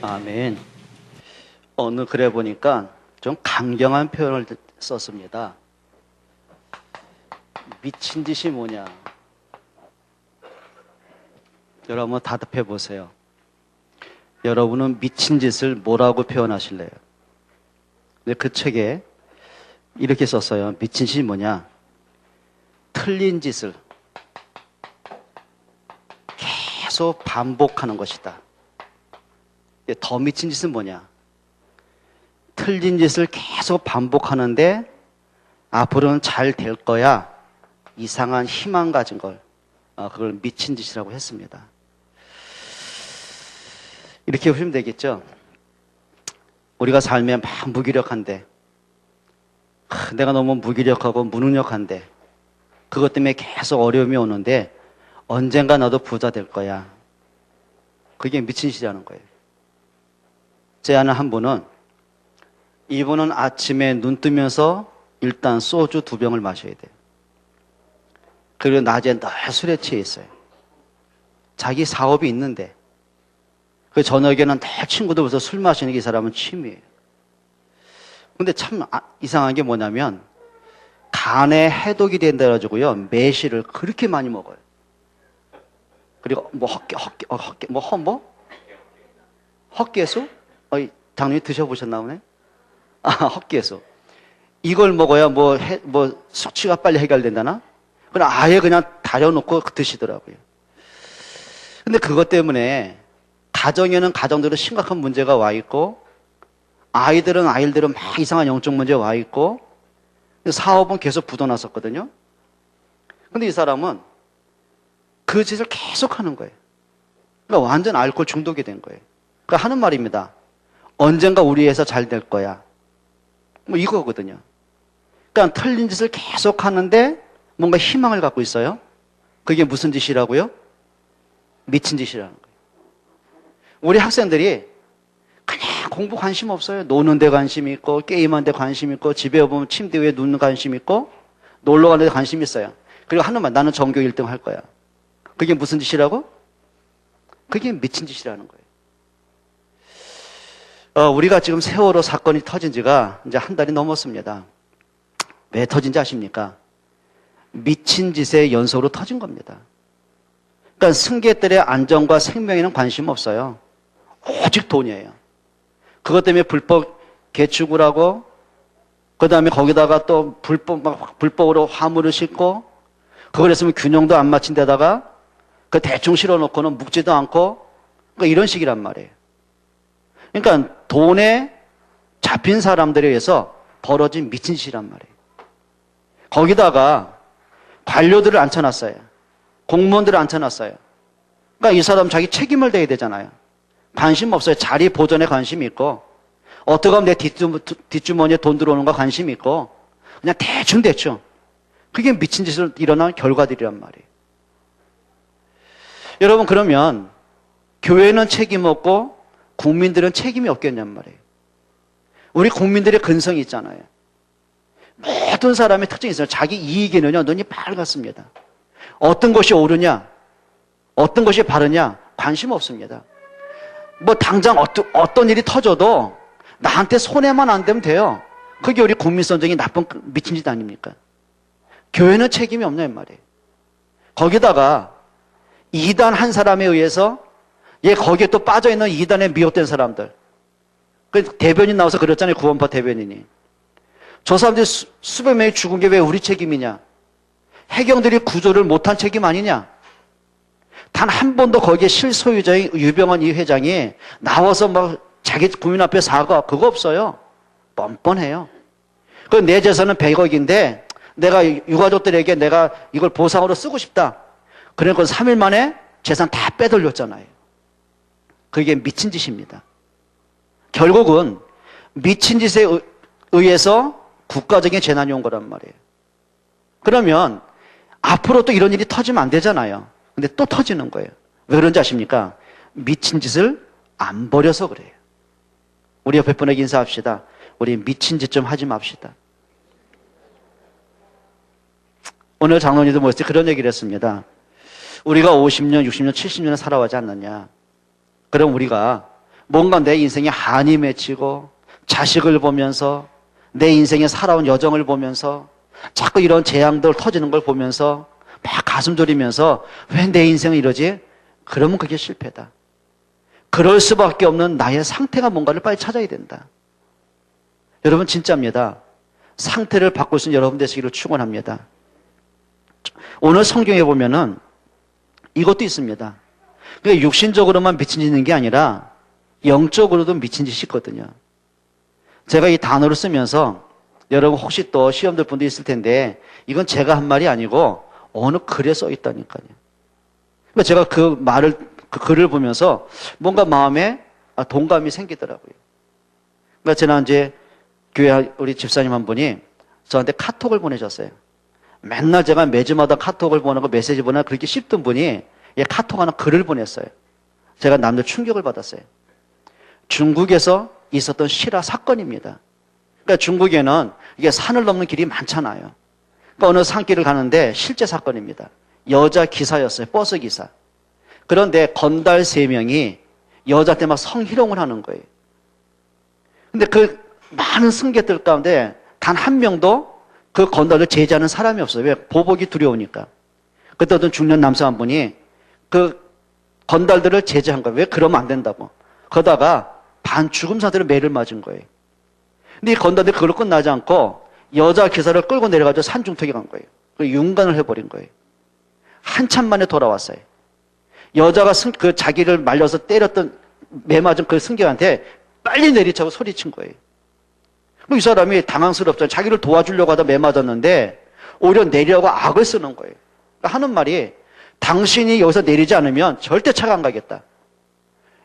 아멘. 어느 글에 보니까 좀 강경한 표현을 썼습니다. 미친 짓이 뭐냐? 여러분 답해 보세요. 여러분은 미친 짓을 뭐라고 표현하실래요? 근데 그 책에 이렇게 썼어요. 미친 짓이 뭐냐? 틀린 짓을 계속 반복하는 것이다. 더 미친 짓은 뭐냐? 틀린 짓을 계속 반복하는데 앞으로는 잘 될 거야. 이상한 희망 가진 걸. 그걸 미친 짓이라고 했습니다. 이렇게 보시면 되겠죠? 우리가 삶에 막 무기력한데, 내가 너무 무기력하고 무능력한데, 그것 때문에 계속 어려움이 오는데, 언젠가 나도 부자 될 거야. 그게 미친 짓이라는 거예요. 제 아는 한 분은, 이분은 아침에 눈 뜨면서 일단 소주 2병을 마셔야 돼요. 그리고 낮에 늘 술에 취해 있어요. 자기 사업이 있는데, 그 저녁에는 늘 친구들 벌써 술 마시는 게 이 사람은 취미예요. 근데 참 이상한 게 뭐냐면, 간에 해독이 된다 해가지고요, 매실을 그렇게 많이 먹어요. 그리고 헛개수? 당연히 드셔보셨나 보네? 헛개수. 이걸 먹어야 수치가 빨리 해결된다나? 그럼 아예 그냥 다려놓고 드시더라고요. 근데 그것 때문에 가정에는 가정대로 심각한 문제가 와 있고, 아이들은 막 이상한 영적 문제 와 있고, 사업은 계속 부도났었거든요. 근데 이 사람은 그 짓을 계속 하는 거예요. 그러니까 완전 알코올 중독이 된 거예요. 그러니까 하는 말입니다. 언젠가 우리 회사 잘 될 거야. 이거거든요. 그러니까 틀린 짓을 계속 하는데 뭔가 희망을 갖고 있어요. 그게 무슨 짓이라고요? 미친 짓이라는 거예요. 우리 학생들이 그냥 공부 관심 없어요. 노는 데 관심 있고, 게임하는 데 관심 있고, 집에 보면 침대 위에 눕는 관심 있고, 놀러 가는 데 관심 있어요. 그리고 하는 말, 나는 전교 1등 할 거야. 그게 무슨 짓이라고? 그게 미친 짓이라는 거예요. 우리가 지금 세월호 사건이 터진 지가 이제 한 달이 넘었습니다. 왜 터진지 아십니까? 미친 짓의 연속으로 터진 겁니다. 그러니까 승객들의 안전과 생명에는 관심 없어요. 오직 돈이에요. 그것 때문에 불법 개축을 하고, 그 다음에 거기다가 또 불법으로 화물을 싣고, 그걸 했으면 균형도 안 맞춘 데다가 그 대충 실어놓고는 묵지도 않고, 그러니까 이런 식이란 말이에요. 그러니까 돈에 잡힌 사람들에 의해서 벌어진 미친 짓이란 말이에요. 거기다가 관료들을 앉혀놨어요. 공무원들을 앉혀놨어요. 그러니까 이 사람 자기 책임을 져야 되잖아요. 관심 없어요. 자리 보존에 관심이 있고, 어떻게 하면 내 뒷주머니에 돈 들어오는 거 관심이 있고, 그냥 대충. 그게 미친 짓을 일어난 결과들이란 말이에요. 여러분, 그러면 교회는 책임 없고 국민들은 책임이 없겠냔 말이에요. 우리 국민들의 근성이 있잖아요. 모든 사람의 특징이 있어요. 자기 이익에는요, 눈이 빨갛습니다. 어떤 것이 옳으냐, 어떤 것이 바르냐, 관심 없습니다. 당장 어떤 일이 터져도 나한테 손해만 안 되면 돼요. 그게 우리 국민성적인 나쁜 미친 짓 아닙니까? 교회는 책임이 없냐, 말이에요. 거기다가 이단 한 사람에 의해서 거기에 또 빠져있는 이단에 미혹된 사람들. 그 대변인 나와서 그랬잖아요. 구원파 대변인이. 저 사람들이 수백 명이 죽은 게 왜 우리 책임이냐? 해경들이 구조를 못한 책임 아니냐? 단 한 번도 거기에 실소유자인 유병헌 이 회장이 나와서 자기 국민 앞에 사과, 그거 없어요. 뻔뻔해요. 내 재산은 100억인데 내가 유가족들에게 내가 이걸 보상으로 쓰고 싶다. 그러니까 3일 만에 재산 다 빼돌렸잖아요. 그게 미친 짓입니다. 결국은 미친 짓에 의해서 국가적인 재난이 온 거란 말이에요. 그러면 앞으로 또 이런 일이 터지면 안 되잖아요. 근데 또 터지는 거예요. 왜 그런지 아십니까? 미친 짓을 안 버려서 그래요. 우리 옆에 분에게 인사합시다. 우리 미친 짓 좀 하지 맙시다. 오늘 장로님도 뭐였지? 그런 얘기를 했습니다. 우리가 50년, 60년, 70년을 살아가지 않느냐. 그럼 우리가 뭔가 내 인생에 한이 맺히고 자식을 보면서 내 인생에 살아온 여정을 보면서 자꾸 이런 재앙들 터지는 걸 보면서 막 가슴 졸이면서 왜 내 인생은 이러지? 그러면 그게 실패다. 그럴 수밖에 없는 나의 상태가 뭔가를 빨리 찾아야 된다. 여러분 진짜입니다. 상태를 바꿀 수 있는 여러분 되시기를 축원합니다. 오늘 성경에 보면은 이것도 있습니다. 그러니까 육신적으로만 미친 짓 있는 게 아니라 영적으로도 미친 짓이 있거든요. 제가 이 단어를 쓰면서 여러분 혹시 또 시험 들 분도 있을 텐데 이건 제가 한 말이 아니고 어느 글에 써 있다니까요. 그러니까 제가 그 글을 보면서 뭔가 마음에 동감이 생기더라고요. 그러니까 지난주에 교회 우리 집사님 한 분이 저한테 카톡을 보내셨어요. 맨날 제가 매주마다 카톡을 보내고 메시지 보내고 그렇게 씹던 분이 카톡 하나 글을 보냈어요. 제가 남들 충격을 받았어요. 중국에서 있었던 실화 사건입니다. 그러니까 중국에는 이게 산을 넘는 길이 많잖아요. 그러니까 어느 산길을 가는데 실제 사건입니다. 여자 기사였어요. 버스 기사. 그런데 건달 3명이 여자한테 막 성희롱을 하는 거예요. 근데 그 많은 승객들 가운데 단 한 명도 그 건달을 제지하는 사람이 없어요. 왜? 보복이 두려우니까. 그때 어떤 중년 남성 한 분이 그 건달들을 제지한 거예요. 왜? 그러면 안 된다고. 그러다가 반 죽음 상태로 매를 맞은 거예요. 근데 이 건달들이 그걸로 끝나지 않고 여자 기사를 끌고 내려가지고 산중턱에 간 거예요. 그리고 윤관을 해버린 거예요. 한참 만에 돌아왔어요. 여자가 그 자기를 말려서 때렸던 매 맞은 그 승객한테 빨리 내리자고 소리친 거예요. 이 사람이 당황스럽잖아요. 자기를 도와주려고 하다 매 맞았는데 오히려 내리라고 악을 쓰는 거예요. 그러니까 하는 말이 당신이 여기서 내리지 않으면 절대 차가 안 가겠다.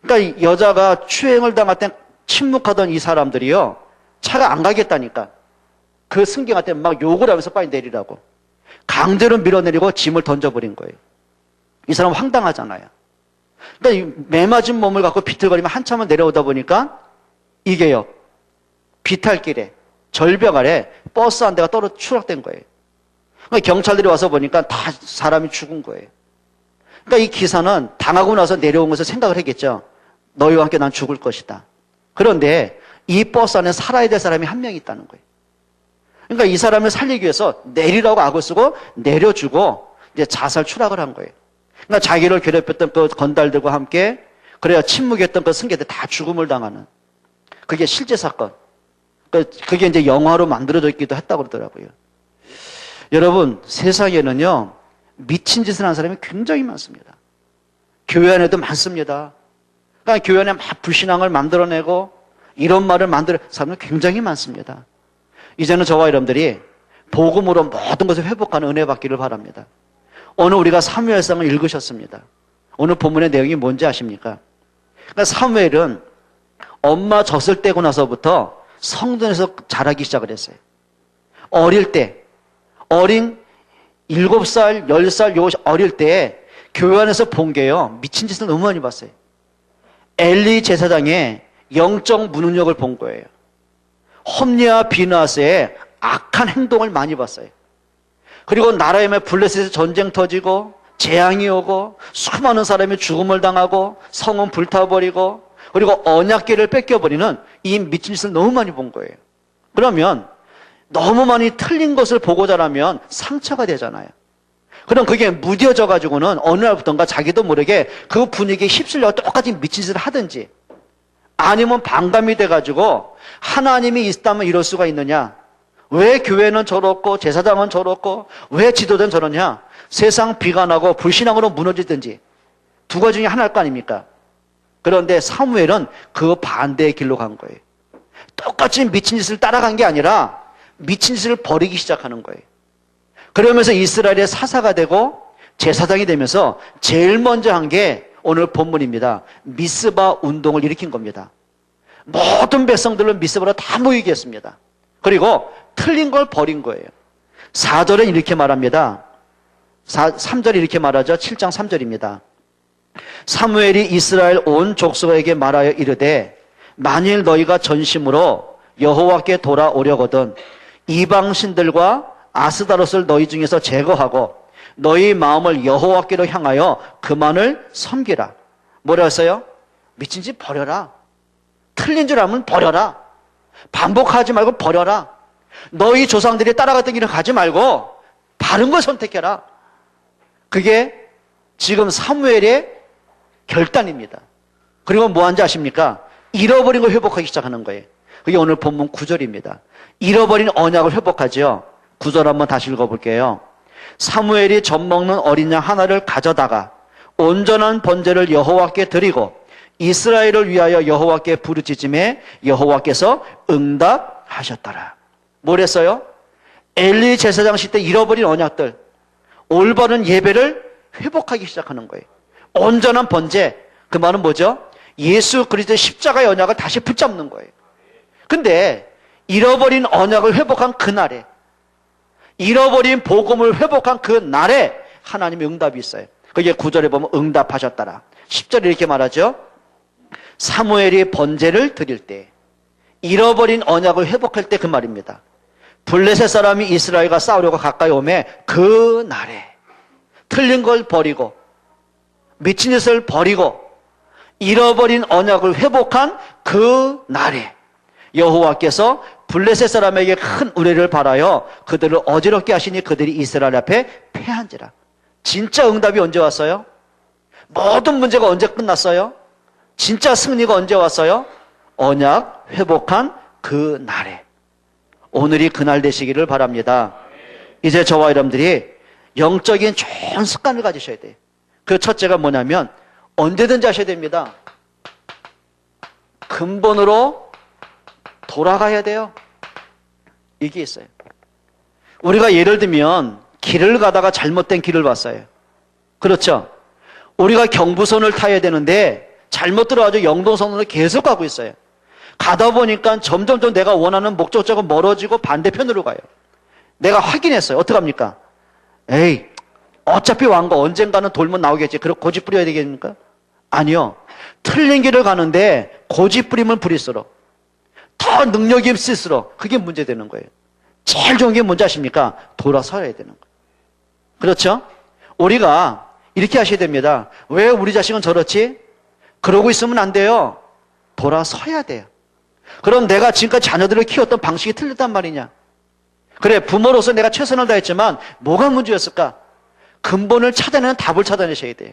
그러니까 여자가 추행을 당할 때 침묵하던 이 사람들이요. 차가 안 가겠다니까. 그 승객한테 막 욕을 하면서 빨리 내리라고. 강제로 밀어내리고 짐을 던져버린 거예요. 이 사람 황당하잖아요. 그러니까 매 맞은 몸을 갖고 비틀거리면 한참을 내려오다 보니까 이게요. 비탈길에 절벽 아래 버스 한 대가 추락된 거예요. 그러니까 경찰들이 와서 보니까 다 사람이 죽은 거예요. 그러니까 이 기사는 당하고 나서 내려온 것을 생각을 했겠죠. 너희와 함께 난 죽을 것이다. 그런데 이 버스 안에 살아야 될 사람이 한 명 있다는 거예요. 그러니까 이 사람을 살리기 위해서 내리라고 악을 쓰고 내려주고 이제 자살 추락을 한 거예요. 그러니까 자기를 괴롭혔던 그 건달들과 함께 그래야 침묵했던 그 승객들 다 죽음을 당하는 그게 실제 사건. 그게 이제 영화로 만들어져 있기도 했다고 그러더라고요. 여러분, 세상에는요, 미친 짓을 하는 사람이 굉장히 많습니다. 교회 안에도 많습니다. 그러니까 교회 안에 막 불신앙을 만들어내고 이런 말을 만들 사람은 굉장히 많습니다. 이제는 저와 여러분들이 복음으로 모든 것을 회복하는 은혜 받기를 바랍니다. 오늘 우리가 사무엘상을 읽으셨습니다. 오늘 본문의 내용이 뭔지 아십니까? 그러니까 사무엘은 엄마 젖을 떼고 나서부터 성전에서 자라기 시작을 했어요. 어릴 때, 어린 7살, 10살, 요 어릴 때 교회 안에서 본 게요. 미친 짓을 너무 많이 봤어요. 엘리 제사장의 영적 무능력을 본 거예요. 홈리와 비느하스의 악한 행동을 많이 봤어요. 그리고 나라에 블레셋에서 전쟁 터지고 재앙이 오고 수많은 사람이 죽음을 당하고 성은 불타버리고 그리고 언약궤를 뺏겨버리는 이 미친 짓을 너무 많이 본 거예요. 그러면 너무 많이 틀린 것을 보고 자라면 상처가 되잖아요. 그럼 그게 무뎌져 가지고는 어느 날부터인가 자기도 모르게 그 분위기에 휩쓸려 똑같이 미친 짓을 하든지 아니면 반감이 돼가지고 하나님이 있다면 이럴 수가 있느냐? 왜 교회는 저렇고 제사장은 저렇고 왜 지도자는 저러냐? 세상 비관하고 불신앙으로 무너지든지 두 가지 중에 하나일 거 아닙니까? 그런데 사무엘은 그 반대의 길로 간 거예요. 똑같이 미친 짓을 따라간 게 아니라 미친 짓을 버리기 시작하는 거예요. 그러면서 이스라엘의 사사가 되고 제사장이 되면서 제일 먼저 한 게 오늘 본문입니다. 미스바 운동을 일으킨 겁니다. 모든 백성들을 미스바로 다 모이게 했습니다. 그리고 틀린 걸 버린 거예요. 4절은 이렇게 말합니다. 3절이 이렇게 말하죠. 7장 3절입니다. 사무엘이 이스라엘 온 족속에게 말하여 이르되 만일 너희가 전심으로 여호와께 돌아오려거든 이방신들과 아스다롯을 너희 중에서 제거하고 너희 마음을 여호와께로 향하여 그만을 섬기라. 뭐라 했어요? 미친 짓 버려라. 틀린 줄 알면 버려라. 반복하지 말고 버려라. 너희 조상들이 따라갔던 길을 가지 말고 바른 걸 선택해라. 그게 지금 사무엘의 결단입니다. 그리고 뭐 한지 아십니까? 잃어버린 걸 회복하기 시작하는 거예요. 그게 오늘 본문 9절입니다. 잃어버린 언약을 회복하죠. 9절 한번 다시 읽어볼게요. 사무엘이 젖먹는 어린 양 하나를 가져다가 온전한 번제를 여호와께 드리고 이스라엘을 위하여 여호와께 부르짖음에 여호와께서 응답하셨더라. 뭘 했어요? 엘리 제사장 시대 잃어버린 언약들, 올바른 예배를 회복하기 시작하는 거예요. 온전한 번제, 그 말은 뭐죠? 예수 그리스도의 십자가의 언약을 다시 붙잡는 거예요. 근데 잃어버린 언약을 회복한 그날에, 잃어버린 복음을 회복한 그날에 하나님의 응답이 있어요. 그게 9절에 보면 응답하셨더라. 10절에 이렇게 말하죠. 사무엘이 번제를 드릴 때, 잃어버린 언약을 회복할 때 그 말입니다. 블레셋 사람이 이스라엘과 싸우려고 가까이 오매 그 날에 틀린 걸 버리고 미친 짓을 버리고 잃어버린 언약을 회복한 그 날에 여호와께서 블레셋 사람에게 큰 우레를 발하여 그들을 어지럽게 하시니 그들이 이스라엘 앞에 패한지라. 진짜 응답이 언제 왔어요? 모든 문제가 언제 끝났어요? 진짜 승리가 언제 왔어요? 언약 회복한 그 날에. 오늘이 그날 되시기를 바랍니다. 이제 저와 여러분들이 영적인 좋은 습관을 가지셔야 돼요. 그 첫째가 뭐냐면 언제든지 하셔야 됩니다. 근본으로 돌아가야 돼요. 이게 있어요. 우리가 예를 들면 길을 가다가 잘못된 길을 봤어요. 그렇죠? 우리가 경부선을 타야 되는데 잘못 들어가지고 영동선으로 계속 가고 있어요. 가다 보니까 점점점 내가 원하는 목적지가 멀어지고 반대편으로 가요. 내가 확인했어요. 어떡합니까? 에이, 어차피 왕 거 언젠가는 돌면 나오겠지. 그럼 고집 부려야 되겠습니까? 아니요. 틀린 길을 가는데 고집 부리면 부릴수록 더 능력이 있을수록 그게 문제되는 거예요. 제일 좋은 게 뭔지 아십니까? 돌아서야 되는 거예요. 그렇죠? 우리가 이렇게 하셔야 됩니다. 왜 우리 자식은 저렇지? 그러고 있으면 안 돼요. 돌아서야 돼요. 그럼 내가 지금까지 자녀들을 키웠던 방식이 틀렸단 말이냐? 그래, 부모로서 내가 최선을 다했지만 뭐가 문제였을까? 근본을 찾아내는 답을 찾아내셔야 돼요.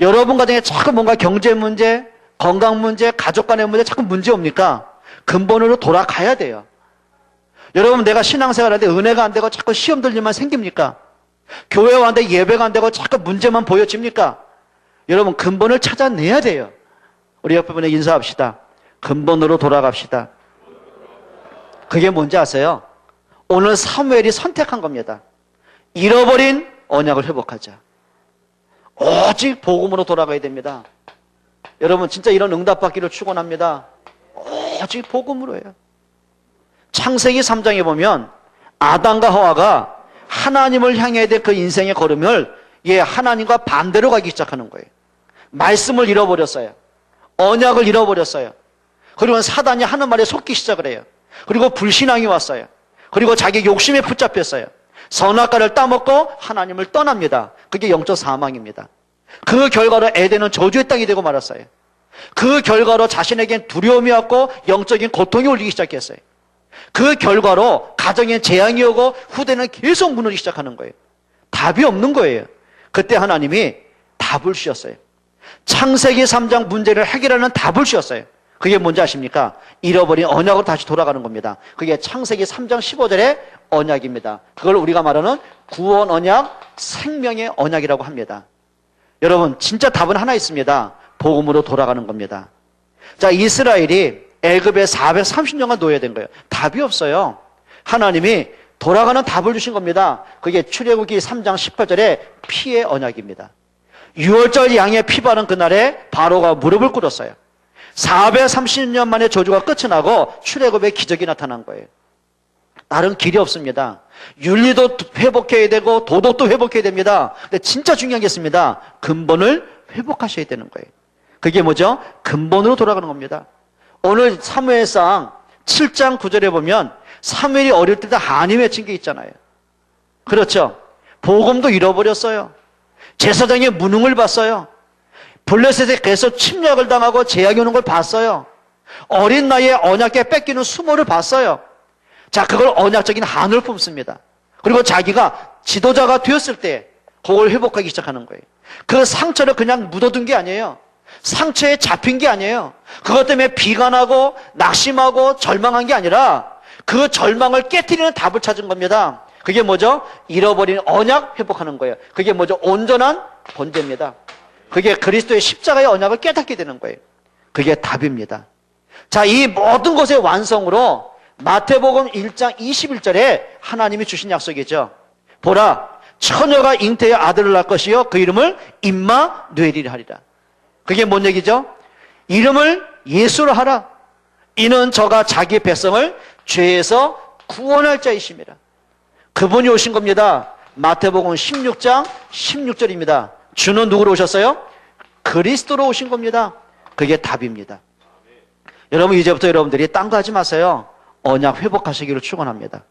여러분 가정에 자꾸 뭔가 경제 문제, 건강 문제, 가족 간의 문제 자꾸 문제 옵니까? 근본으로 돌아가야 돼요. 여러분, 내가 신앙생활 하는데 은혜가 안 되고 자꾸 시험들 일만 생깁니까? 교회 왔는데 예배가 안 되고 자꾸 문제만 보여집니까? 여러분, 근본을 찾아내야 돼요. 우리 옆에 분에 인사합시다. 근본으로 돌아갑시다. 그게 뭔지 아세요? 오늘 사무엘이 선택한 겁니다. 잃어버린 언약을 회복하자. 오직 복음으로 돌아가야 됩니다. 여러분, 진짜 이런 응답받기를 축원합니다. 오직 복음으로 해요. 창세기 3장에 보면 아담과 하와가 하나님을 향해야 될 그 인생의 걸음을 하나님과 반대로 가기 시작하는 거예요. 말씀을 잃어버렸어요. 언약을 잃어버렸어요. 그리고 사단이 하는 말에 속기 시작을 해요. 그리고 불신앙이 왔어요. 그리고 자기 욕심에 붙잡혔어요. 선악과를 따먹고 하나님을 떠납니다. 그게 영적 사망입니다. 그 결과로 에덴은 저주의 땅이 되고 말았어요. 그 결과로 자신에겐 두려움이 왔고 영적인 고통이 올리기 시작했어요. 그 결과로 가정에 재앙이 오고 후대는 계속 무너지기 시작하는 거예요. 답이 없는 거예요. 그때 하나님이 답을 주셨어요. 창세기 3장 문제를 해결하는 답을 주셨어요. 그게 뭔지 아십니까? 잃어버린 언약으로 다시 돌아가는 겁니다. 그게 창세기 3장 15절의 언약입니다. 그걸 우리가 말하는 구원 언약, 생명의 언약이라고 합니다. 여러분, 진짜 답은 하나 있습니다. 복음으로 돌아가는 겁니다. 자, 이스라엘이 애굽에 430년간 놓여야 된 거예요. 답이 없어요. 하나님이 돌아가는 답을 주신 겁니다. 그게 출애굽기 3장 18절의 피의 언약입니다. 6월절 양의 피 바른 그날에 바로가 무릎을 꿇었어요. 430년 만에 저주가 끝이 나고 출애굽의 기적이 나타난 거예요. 다른 길이 없습니다. 윤리도 회복해야 되고 도덕도 회복해야 됩니다. 근데 진짜 중요한 게 있습니다. 근본을 회복하셔야 되는 거예요. 그게 뭐죠? 근본으로 돌아가는 겁니다. 오늘 사무엘상 7장 9절에 보면 사무엘이 어릴 때도 한이 맺힌 게 있잖아요. 그렇죠? 복음도 잃어버렸어요. 제사장의 무능을 봤어요. 블레셋에 계속 침략을 당하고 재앙이 오는 걸 봤어요. 어린 나이에 언약궤 뺏기는 수모를 봤어요. 자, 그걸 언약적인 한을 품습니다. 그리고 자기가 지도자가 되었을 때 그걸 회복하기 시작하는 거예요. 그 상처를 그냥 묻어둔 게 아니에요. 상처에 잡힌 게 아니에요. 그것 때문에 비관하고 낙심하고 절망한 게 아니라 그 절망을 깨트리는 답을 찾은 겁니다. 그게 뭐죠? 잃어버린 언약 회복하는 거예요. 그게 뭐죠? 온전한 번제입니다. 그게 그리스도의 십자가의 언약을 깨닫게 되는 거예요. 그게 답입니다. 자, 이 모든 것의 완성으로 마태복음 1장 21절에 하나님이 주신 약속이죠. 보라, 처녀가 잉태의 아들을 낳을 것이요 그 이름을 임마누엘이라 하리라. 그게 뭔 얘기죠? 이름을 예수로 하라. 이는 저가 자기 백성을 죄에서 구원할 자이심이라. 그분이 오신 겁니다. 마태복음 16장 16절입니다. 주는 누구로 오셨어요? 그리스도로 오신 겁니다. 그게 답입니다. 여러분, 이제부터 여러분들이 딴 거 하지 마세요. 언약 회복하시기를 축원합니다.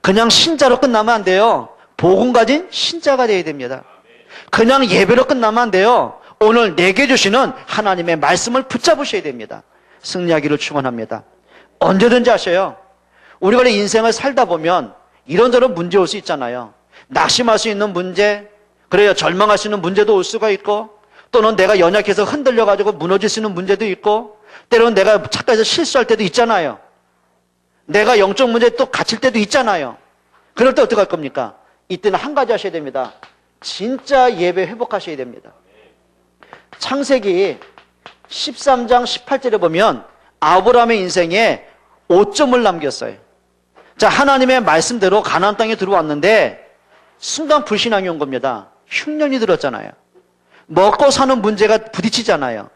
그냥 신자로 끝나면 안 돼요. 복음 가진 신자가 되어야 됩니다. 그냥 예배로 끝나면 안 돼요. 오늘 내게 주시는 하나님의 말씀을 붙잡으셔야 됩니다. 승리하기를 축원합니다. 언제든지 하셔요. 우리가 인생을 살다 보면 이런저런 문제 올 수 있잖아요. 낙심할 수 있는 문제, 그래요. 절망할 수 있는 문제도 올 수가 있고, 또는 내가 연약해서 흔들려가지고 무너질 수 있는 문제도 있고, 때로는 내가 착각해서 실수할 때도 있잖아요. 내가 영적 문제에 또 갇힐 때도 있잖아요. 그럴 때 어떻게 할 겁니까? 이때는 한 가지 하셔야 됩니다. 진짜 예배 회복하셔야 됩니다. 창세기 13장 18절에 보면 아브라함의 인생에 5점을 남겼어요. 자, 하나님의 말씀대로 가나안 땅에 들어왔는데 순간 불신앙이 온 겁니다. 흉년이 들었잖아요. 먹고 사는 문제가 부딪히잖아요.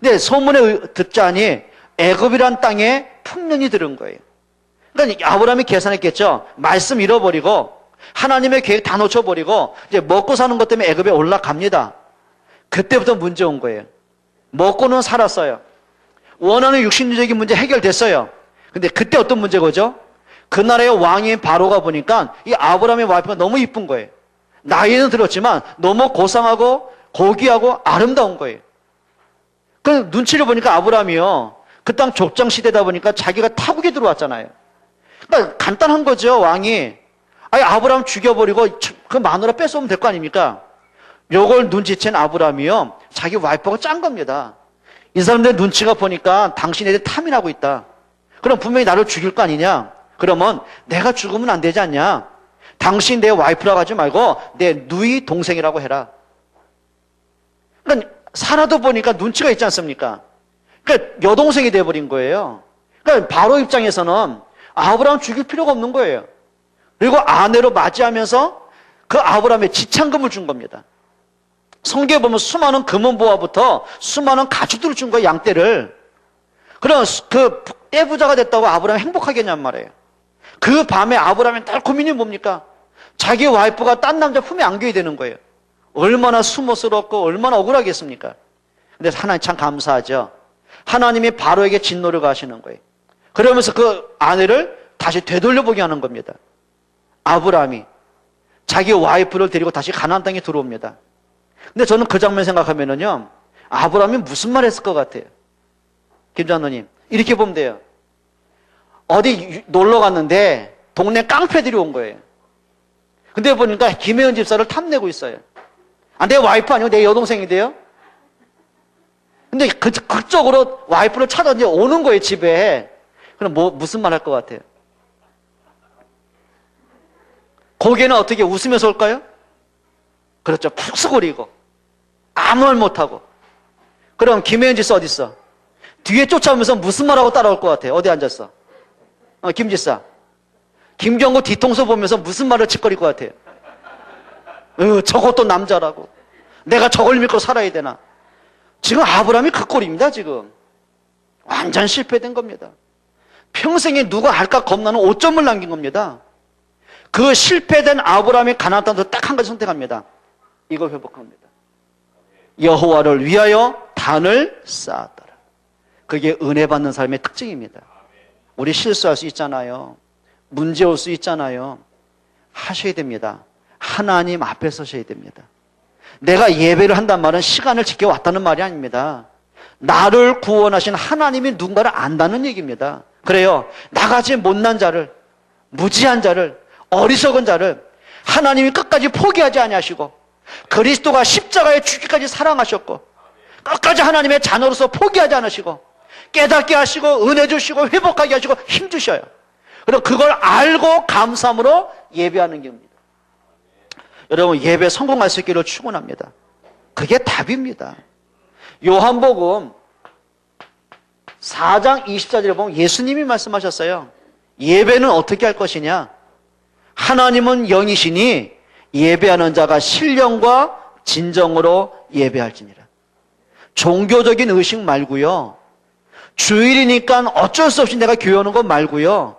근데 소문에 듣자니 애굽이란 땅에 풍년이 들은 거예요. 그러니까 아브라함이 계산했겠죠. 말씀 잃어버리고 하나님의 계획 다 놓쳐버리고 이제 먹고 사는 것 때문에 애굽에 올라갑니다. 그때부터 문제 온 거예요. 먹고는 살았어요. 원하는 육신적인 문제 해결됐어요. 근데 그때 어떤 문제가 오죠? 그 나라의 왕인 바로가 보니까 이 아브라함의 와이프가 너무 이쁜 거예요. 나이는 들었지만 너무 고상하고 고귀하고 아름다운 거예요. 그 눈치를 보니까 아브라함이요. 그 땅 족장 시대다 보니까 자기가 타국에 들어왔잖아요. 그러니까 간단한 거죠, 왕이. 아니, 아브라함 죽여버리고 그 마누라 뺏어오면 될 거 아닙니까? 요걸 눈치챈 아브라함이요. 자기 와이프가 짠 겁니다. 이 사람들 눈치가 보니까 당신에 대해 탐이 나고 있다. 그럼 분명히 나를 죽일 거 아니냐? 그러면 내가 죽으면 안 되지 않냐? 당신 내 와이프라고 하지 말고 내 누이 동생이라고 해라. 그러니까 살아도 보니까 눈치가 있지 않습니까? 그러니까 여동생이 돼버린 거예요. 그러니까 바로 입장에서는 아브라함 죽일 필요가 없는 거예요. 그리고 아내로 맞이하면서 그 아브라함의 지창금을 준 겁니다. 성경에 보면 수많은 금은보화부터 수많은 가축들을 준 거예요, 양떼를. 그럼 그 떼부자가 됐다고 아브라함이 행복하겠냔 말이에요. 그 밤에 아브라함의 날 고민이 뭡니까? 자기 와이프가 딴 남자 품에 안겨야 되는 거예요. 얼마나 수모스럽고 얼마나 억울하겠습니까? 근데 하나님 참 감사하죠. 하나님이 바로에게 진노를 가하시는 거예요. 그러면서 그 아내를 다시 되돌려보게 하는 겁니다. 아브라함이 자기 와이프를 데리고 다시 가나안 땅에 들어옵니다. 근데 저는 그 장면 생각하면은요, 아브라함이 무슨 말 했을 것 같아요? 김장로님, 이렇게 보면 돼요. 어디 놀러 갔는데 동네 깡패들이 온 거예요. 근데 보니까 김혜은 집사를 탐내고 있어요. 아, 내 와이프 아니고 내 여동생인데요? 근데 극적으로 와이프를 찾아 이제 오는 거예요, 집에. 그럼 무슨 말 할 것 같아요? 거기에는 어떻게 웃으면서 올까요? 그렇죠. 푹 쓰고리고. 아무 말 못하고. 그럼 김혜은 집사 어디 있어? 뒤에 쫓아오면서 무슨 말하고 따라올 것 같아요? 어디 앉았어? 김 집사. 김경구 뒤통수 보면서 무슨 말을 짓거릴 것 같아요? 저것도 남자라고. 내가 저걸 믿고 살아야 되나? 지금 아브라함이 그 꼴입니다, 지금. 완전 실패된 겁니다. 평생에 누가 할까 겁나는 5점을 남긴 겁니다. 그 실패된 아브라함이 가나안 땅에서 딱 한 가지 선택합니다. 이걸 회복합니다. 여호와를 위하여 단을 쌓았더라. 그게 은혜 받는 삶의 특징입니다. 우리 실수할 수 있잖아요. 문제 올 수 있잖아요. 하셔야 됩니다. 하나님 앞에 서셔야 됩니다. 내가 예배를 한단 말은 시간을 지켜왔다는 말이 아닙니다. 나를 구원하신 하나님이 누군가를 안다는 얘기입니다. 그래요. 나같이 못난 자를, 무지한 자를, 어리석은 자를 하나님이 끝까지 포기하지 아니하시고 그리스도가 십자가에 죽기까지 사랑하셨고 끝까지 하나님의 자녀로서 포기하지 않으시고 깨닫게 하시고 은혜 주시고 회복하게 하시고 힘 주셔요. 그리고 그걸 알고 감사함으로 예배하는 겁니다. 여러분, 예배 성공할 수 있기를 축원합니다. 그게 답입니다. 요한복음 4장 24절에 보면 예수님이 말씀하셨어요. 예배는 어떻게 할 것이냐? 하나님은 영이시니 예배하는 자가 신령과 진정으로 예배할지니라. 종교적인 의식 말고요. 주일이니까 어쩔 수 없이 내가 교회 오는 것 말고요.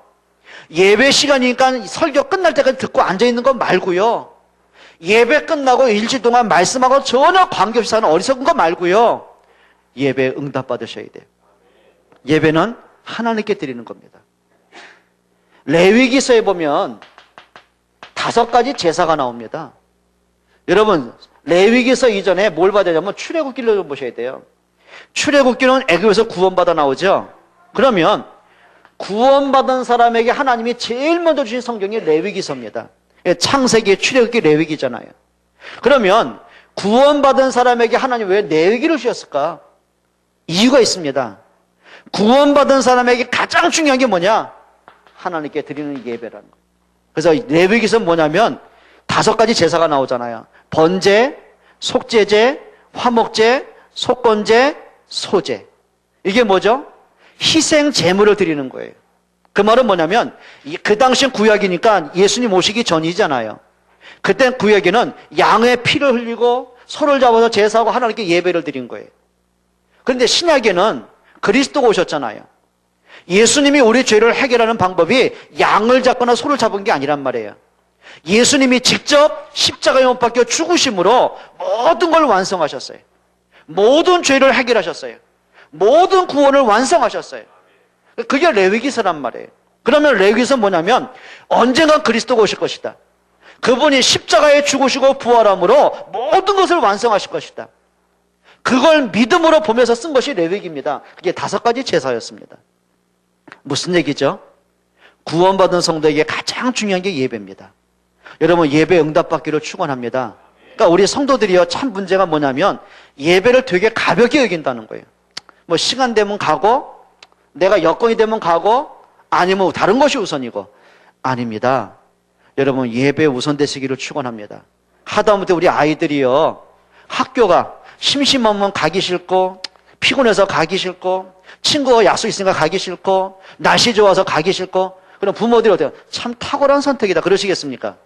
예배 시간이니까 설교 끝날 때까지 듣고 앉아있는 것 말고요. 예배 끝나고 일주일 동안 말씀하고 전혀 관계없이 사는 어리석은 거 말고요. 예배 응답받으셔야 돼요. 예배는 하나님께 드리는 겁니다. 레위기서에 보면 5가지 제사가 나옵니다. 여러분, 레위기서 이전에 뭘 받아야 되냐면 출애굽기를 좀 보셔야 돼요. 출애굽기는 애굽에서 구원받아 나오죠. 그러면 구원받은 사람에게 하나님이 제일 먼저 주신 성경이 레위기서입니다. 창세기, 출애굽기, 레위기잖아요. 그러면 구원받은 사람에게 하나님 왜 레위기를 주셨을까? 이유가 있습니다. 구원받은 사람에게 가장 중요한 게 뭐냐? 하나님께 드리는 예배라는 거예요. 그래서 레위기서는 뭐냐면 5가지 제사가 나오잖아요. 번제, 속죄제, 화목제, 속건제, 소제. 이게 뭐죠? 희생 제물을 드리는 거예요. 그 말은 뭐냐면 그 당시엔 구약이니까 예수님 오시기 전이잖아요. 그때 구약에는 양의 피를 흘리고 소를 잡아서 제사하고 하나님께 예배를 드린 거예요. 그런데 신약에는 그리스도가 오셨잖아요. 예수님이 우리 죄를 해결하는 방법이 양을 잡거나 소를 잡은 게 아니란 말이에요. 예수님이 직접 십자가에 못 박혀 죽으심으로 모든 걸 완성하셨어요. 모든 죄를 해결하셨어요. 모든 구원을 완성하셨어요. 그게 레위기서란 말이에요. 그러면 레위기서 뭐냐면 언젠가 그리스도가 오실 것이다. 그분이 십자가에 죽으시고 부활함으로 모든 것을 완성하실 것이다. 그걸 믿음으로 보면서 쓴 것이 레위기입니다. 그게 5가지 제사였습니다. 무슨 얘기죠? 구원받은 성도에게 가장 중요한 게 예배입니다. 여러분, 예배 응답받기를 축원합니다. 그러니까 우리 성도들이요, 참 문제가 뭐냐면 예배를 되게 가볍게 여긴다는 거예요. 뭐 시간 되면 가고, 내가 여건이 되면 가고, 아니면 다른 것이 우선이고. 아닙니다. 여러분, 예배 우선 되시기를 축원합니다. 하다못해 우리 아이들이요, 학교가 심심하면 가기 싫고, 피곤해서 가기 싫고, 친구가 약속 있으니까 가기 싫고, 날씨 좋아서 가기 싫고, 그럼 부모들이 어때요? 참 탁월한 선택이다 그러시겠습니까?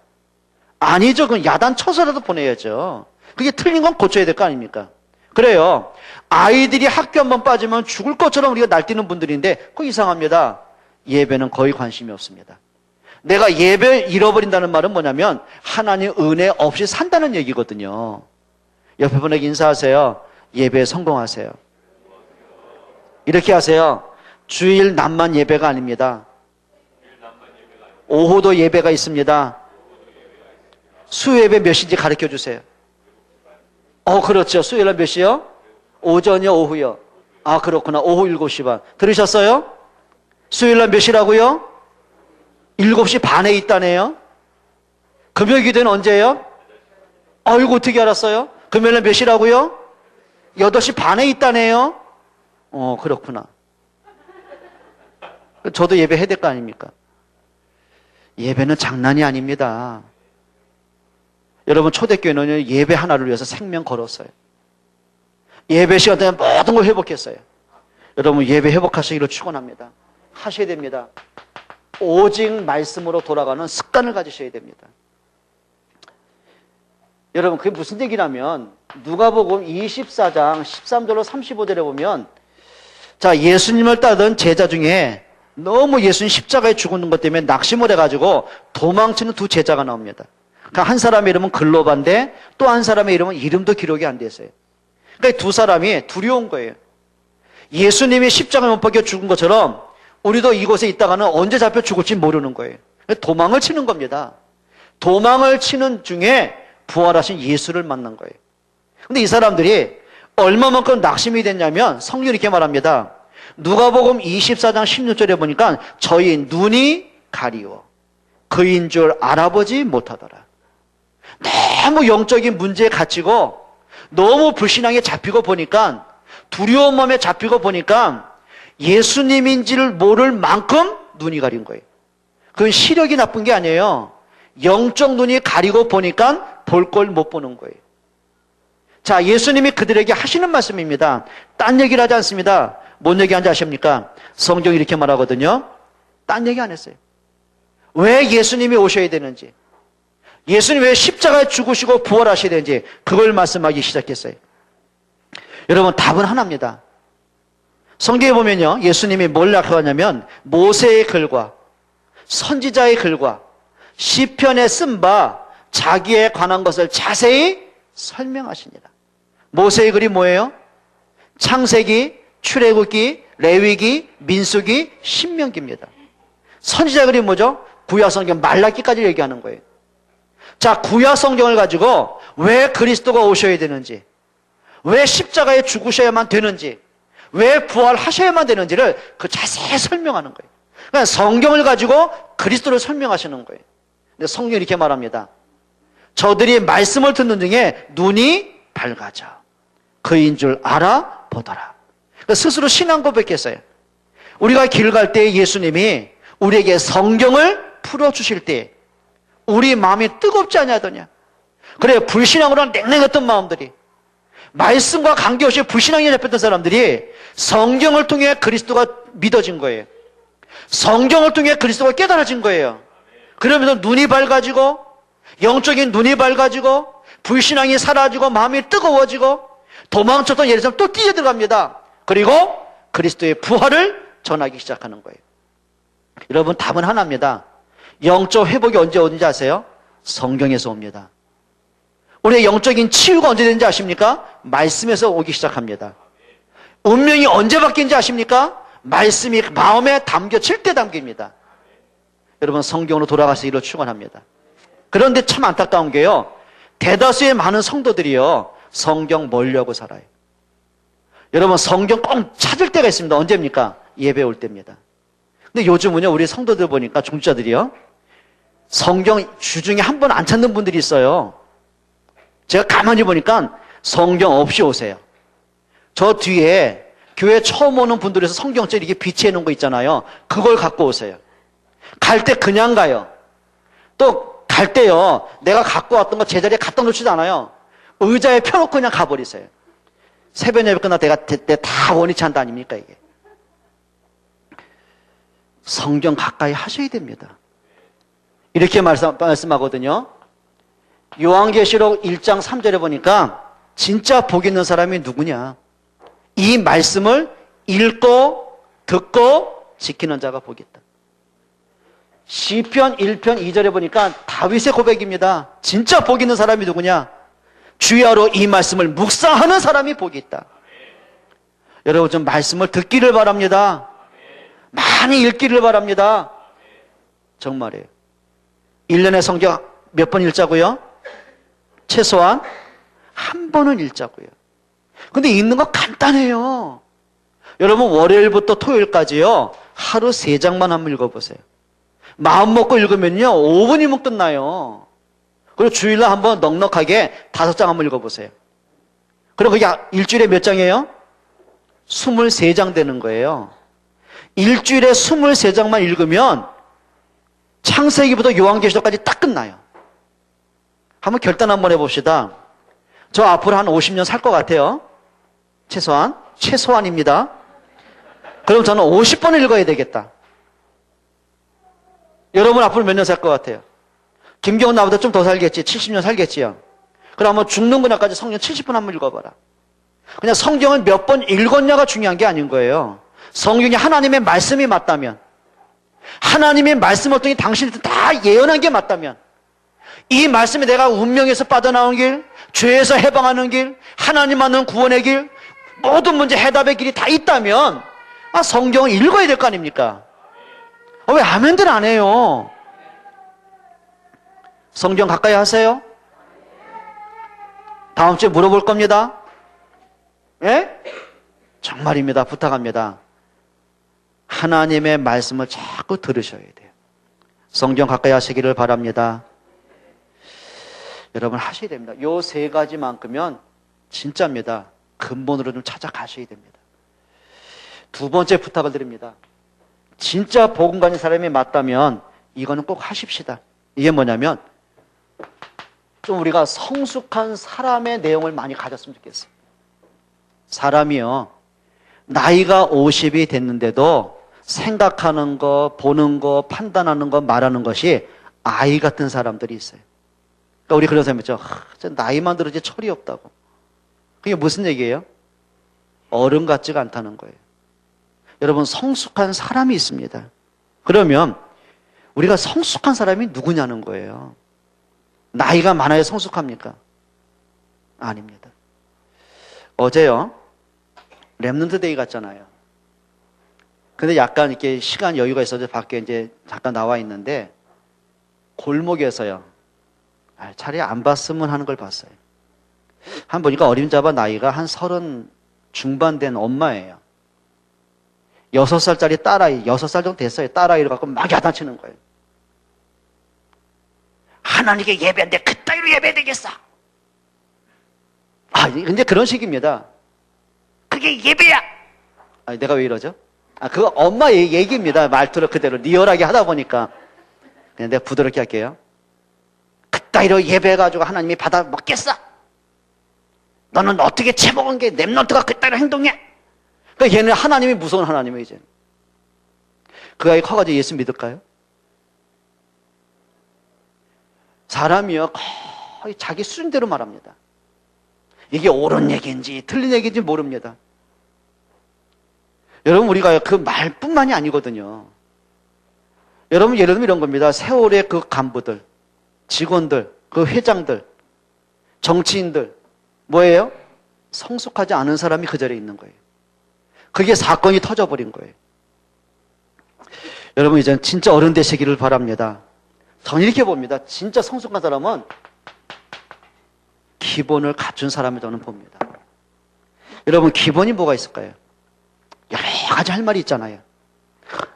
아니죠. 그건 야단 쳐서라도 보내야죠. 그게 틀린 건 고쳐야 될 거 아닙니까? 그래요. 아이들이 학교 한번 빠지면 죽을 것처럼 우리가 날뛰는 분들인데 그거 이상합니다. 예배는 거의 관심이 없습니다. 내가 예배 잃어버린다는 말은 뭐냐면 하나님 은혜 없이 산다는 얘기거든요. 옆에 분에게 인사하세요. 예배에 성공하세요. 이렇게 하세요. 주일 낮만 예배가 아닙니다. 오후도 예배가 있습니다. 수요예배 몇 시인지 가르쳐 주세요. 그렇죠. 수요일날 몇 시요? 오전이요, 오후요? 아, 그렇구나. 오후 7시 반. 들으셨어요? 수요일날 몇 시라고요? 7시 반에 있다네요. 금요일 기도는 언제예요? 이거 어떻게 알았어요? 금요일날 몇 시라고요? 8시 반에 있다네요. 그렇구나. 저도 예배 해야 될 거 아닙니까? 예배는 장난이 아닙니다. 여러분, 초대교회는 예배 하나를 위해서 생명 걸었어요. 예배 시간 동안 모든 걸 회복했어요. 여러분, 예배 회복하시기를 축원합니다. 하셔야 됩니다. 오직 말씀으로 돌아가는 습관을 가지셔야 됩니다. 여러분, 그게 무슨 얘기냐면 누가복음 24장 13절로 35절에 보면 자, 예수님을 따르던 제자 중에 너무 예수님 십자가에 죽는 것 때문에 낙심을 해가지고 도망치는 2 제자가 나옵니다. 그러니까 한 사람의 이름은 글로바인데 또 한 사람의 이름은 이름도 기록이 안 됐어요. 그러니까 2 사람이 두려운 거예요. 예수님이 십자가에 못 박혀 죽은 것처럼 우리도 이곳에 있다가는 언제 잡혀 죽을지 모르는 거예요. 도망을 치는 겁니다. 도망을 치는 중에 부활하신 예수를 만난 거예요. 근데 이 사람들이 얼마만큼 낙심이 됐냐면 성경이 이렇게 말합니다. 누가복음 24장 16절에 보니까 저희 눈이 가리워 그인 줄 알아보지 못하더라. 너무 영적인 문제에 갇히고 너무 불신앙에 잡히고 보니까 두려운 마음에 잡히고 보니까 예수님인지를 모를 만큼 눈이 가린 거예요. 그건 시력이 나쁜 게 아니에요. 영적 눈이 가리고 보니까 볼 걸 못 보는 거예요. 자, 예수님이 그들에게 하시는 말씀입니다. 딴 얘기를 하지 않습니다. 뭔 얘기 하는지 아십니까? 성경이 이렇게 말하거든요. 딴 얘기 안 했어요. 왜 예수님이 오셔야 되는지, 예수님 왜 십자가에 죽으시고 부활하셔야 되는지 그걸 말씀하기 시작했어요. 여러분, 답은 하나입니다. 성경에 보면요, 예수님이 뭘 약속하냐면 모세의 글과 선지자의 글과 시편에 쓴 바 자기에 관한 것을 자세히 설명하시니라. 모세의 글이 뭐예요? 창세기, 출애굽기, 레위기, 민수기, 신명기입니다. 선지자 글이 뭐죠? 구약성경 말라기까지 얘기하는 거예요. 자, 구약성경을 가지고 왜 그리스도가 오셔야 되는지, 왜 십자가에 죽으셔야만 되는지, 왜 부활하셔야만 되는지를 그 자세히 설명하는 거예요. 그러니까 성경을 가지고 그리스도를 설명하시는 거예요. 근데 성경이 이렇게 말합니다. 저들이 말씀을 듣는 중에 눈이 밝아져 그인 줄 알아보더라. 그러니까 스스로 신앙 고백했어요. 우리가 길 갈 때 예수님이 우리에게 성경을 풀어주실 때 우리 마음이 뜨겁지 않냐더냐. 그래, 불신앙으로 냉랭했던 마음들이, 말씀과 관계없이 불신앙에 잡혔던 사람들이 성경을 통해 그리스도가 믿어진 거예요. 성경을 통해 그리스도가 깨달아진 거예요. 그러면서 눈이 밝아지고, 영적인 눈이 밝아지고, 불신앙이 사라지고, 마음이 뜨거워지고, 도망쳤던 예루살렘 또 뛰어들어갑니다. 그리고 그리스도의 부활을 전하기 시작하는 거예요. 여러분, 답은 하나입니다. 영적 회복이 언제 오는지 아세요? 성경에서 옵니다. 우리의 영적인 치유가 언제 되는지 아십니까? 말씀에서 오기 시작합니다. 운명이 언제 바뀌는지 아십니까? 말씀이 마음에 담겨질 때 담깁니다. 여러분, 성경으로 돌아가서 이를 축원합니다. 그런데 참 안타까운 게요, 대다수의 많은 성도들이요, 성경 멀려고 살아요. 여러분, 성경 꼭 찾을 때가 있습니다. 언제입니까? 예배 올 때입니다. 근데 요즘은요, 우리 성도들 보니까 종자들이요, 성경 주중에 한 번 안 찾는 분들이 있어요. 제가 가만히 보니까 성경 없이 오세요. 저 뒤에 교회 처음 오는 분들에서 성경책 이렇게 비치해 놓은 거 있잖아요. 그걸 갖고 오세요. 갈 때 그냥 가요. 또 갈 때요, 내가 갖고 왔던 거 제자리에 갖다 놓지도 않아요. 의자에 펴놓고 그냥 가버리세요. 새벽 예배 끝날 때가 다 원위치 한다 아닙니까, 이게? 성경 가까이 하셔야 됩니다. 이렇게 말씀하거든요. 요한계시록 1장 3절에 보니까 진짜 복 있는 사람이 누구냐? 이 말씀을 읽고 듣고 지키는 자가 복이 있다. 시편 1편 2절에 보니까 다윗의 고백입니다. 진짜 복 있는 사람이 누구냐? 주야로 이 말씀을 묵상하는 사람이 복이 있다. 여러분, 좀 말씀을 듣기를 바랍니다. 많이 읽기를 바랍니다. 정말이에요. 1년에 성경 몇 번 읽자고요? 최소한 한 번은 읽자고요. 근데 읽는 거 간단해요. 여러분, 월요일부터 토요일까지요, 하루 3장만 한번 읽어보세요. 마음 먹고 읽으면요, 5분이면 끝나요. 그리고 주일날 한번 넉넉하게 5장 한번 읽어보세요. 그럼 그게 일주일에 몇 장이에요? 23장 되는 거예요. 일주일에 23장만 읽으면 창세기부터 요한계시록까지 딱 끝나요. 한번 결단 한번 해봅시다. 저 앞으로 한 50년 살 것 같아요. 최소한입니다. 그럼 저는 50번을 읽어야 되겠다. 여러분 앞으로 몇 년 살 것 같아요? 김경은 나보다 좀 더 살겠지. 70년 살겠지요. 그럼 한번 죽는 그날까지 성경 70번 한번 읽어봐라. 그냥 성경을 몇 번 읽었냐가 중요한 게 아닌 거예요. 성경이 하나님의 말씀이 맞다면, 하나님의 말씀을 통해 당신한테 다 예언한 게 맞다면, 이 말씀이 내가 운명에서 빠져나온 길, 죄에서 해방하는 길, 하나님 만난 구원의 길, 모든 문제 해답의 길이 다 있다면 성경을 읽어야 될 거 아닙니까? 왜 아멘들 안 해요? 성경 가까이 하세요? 다음 주에 물어볼 겁니다. 예? 정말입니다. 부탁합니다. 하나님의 말씀을 자꾸 들으셔야 돼요. 성경 가까이 하시기를 바랍니다. 여러분 하셔야 됩니다. 요 세 가지만큼은 진짜입니다. 근본으로 좀 찾아가셔야 됩니다. 두 번째 부탁을 드립니다. 진짜 복음 가진 사람이 맞다면 이거는 꼭 하십시다. 이게 뭐냐면 좀 우리가 성숙한 사람의 내용을 많이 가졌으면 좋겠어요. 사람이요, 나이가 50이 됐는데도 생각하는 거, 보는 거, 판단하는 거, 말하는 것이 아이 같은 사람들이 있어요. 그러니까 우리 그런 사람 있죠. 나이만 들어지 철이 없다고. 그게 무슨 얘기예요? 어른 같지가 않다는 거예요. 여러분, 성숙한 사람이 있습니다. 그러면 우리가 성숙한 사람이 누구냐는 거예요. 나이가 많아야 성숙합니까? 아닙니다. 어제요, 렘넌트 데이 갔잖아요. 근데 약간 이렇게 시간 여유가 있어서 밖에 이제 잠깐 나와 있는데 골목에서요, 차라리 안 봤으면 하는 걸 봤어요. 한 보니까 어림잡아 나이가 한 30 중반 된 엄마예요. 6살짜리 딸아이, 6살 정도 됐어요. 딸아이를 갖고 막 야단치는 거예요. 하나님께 예배하는데 그따위로 예배되겠어. 근데 그런 식입니다. 그게 예배야. 내가 왜 이러죠? 그거 엄마 얘기입니다. 말투를 그대로 리얼하게 하다 보니까. 그냥 내가 부드럽게 할게요. 그따위로 예배해가지고 하나님이 받아 먹겠어? 너는 어떻게 채먹은 게 렘넌트가 그따위로 행동해? 그러니까 얘는 하나님이 무서운 하나님이에요, 이제. 그 아이 커가지고 예수 믿을까요? 사람이요, 거의 자기 수준대로 말합니다. 이게 옳은 얘기인지 틀린 얘기인지 모릅니다. 여러분, 우리가 그 말뿐만이 아니거든요. 여러분, 예를 들면 이런 겁니다. 세월의 그 간부들, 직원들, 그 회장들, 정치인들, 뭐예요? 성숙하지 않은 사람이 그 자리에 있는 거예요. 그게 사건이 터져버린 거예요. 여러분, 이제는 진짜 어른 되시기를 바랍니다. 저는 이렇게 봅니다. 진짜 성숙한 사람은 기본을 갖춘 사람을 저는 봅니다. 여러분, 기본이 뭐가 있을까요? 여러 가지 할 말이 있잖아요.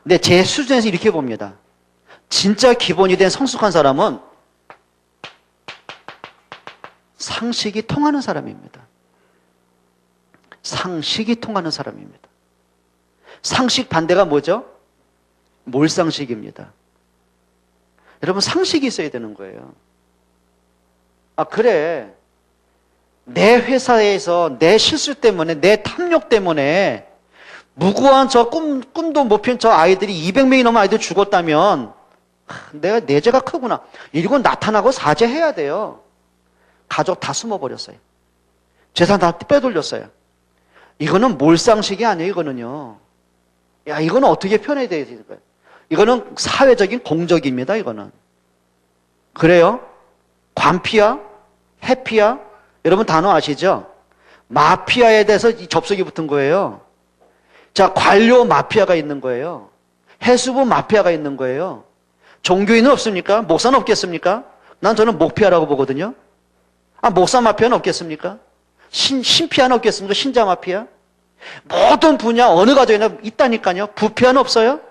근데 제 수준에서 이렇게 봅니다. 진짜 기본이 된 성숙한 사람은 상식이 통하는 사람입니다. 상식이 통하는 사람입니다. 상식 반대가 뭐죠? 몰상식입니다. 여러분, 상식이 있어야 되는 거예요. 그래. 내 회사에서 내 실수 때문에, 내 탐욕 때문에 무고한 저 꿈도 못 핀 저 아이들이 200명이 넘는 아이들 죽었다면 내가 내 죄가 크구나. 이건 나타나고 사죄해야 돼요. 가족 다 숨어버렸어요. 재산 다 빼돌렸어요. 이거는 몰상식이 아니에요, 이거는요. 이거는 어떻게 표현해야 되는 거예요? 이거는 사회적인 공적입니다, 이거는. 그래요? 관피아? 해피아? 여러분 단어 아시죠? 마피아에 대해서 접속이 붙은 거예요. 자, 관료 마피아가 있는 거예요. 해수부 마피아가 있는 거예요. 종교인은 없습니까? 목사는 없겠습니까? 저는 목피아라고 보거든요. 목사 마피아는 없겠습니까? 신피아는 없겠습니까? 신자 마피아? 모든 분야 어느 가정이나 있다니까요. 부피아는 없어요?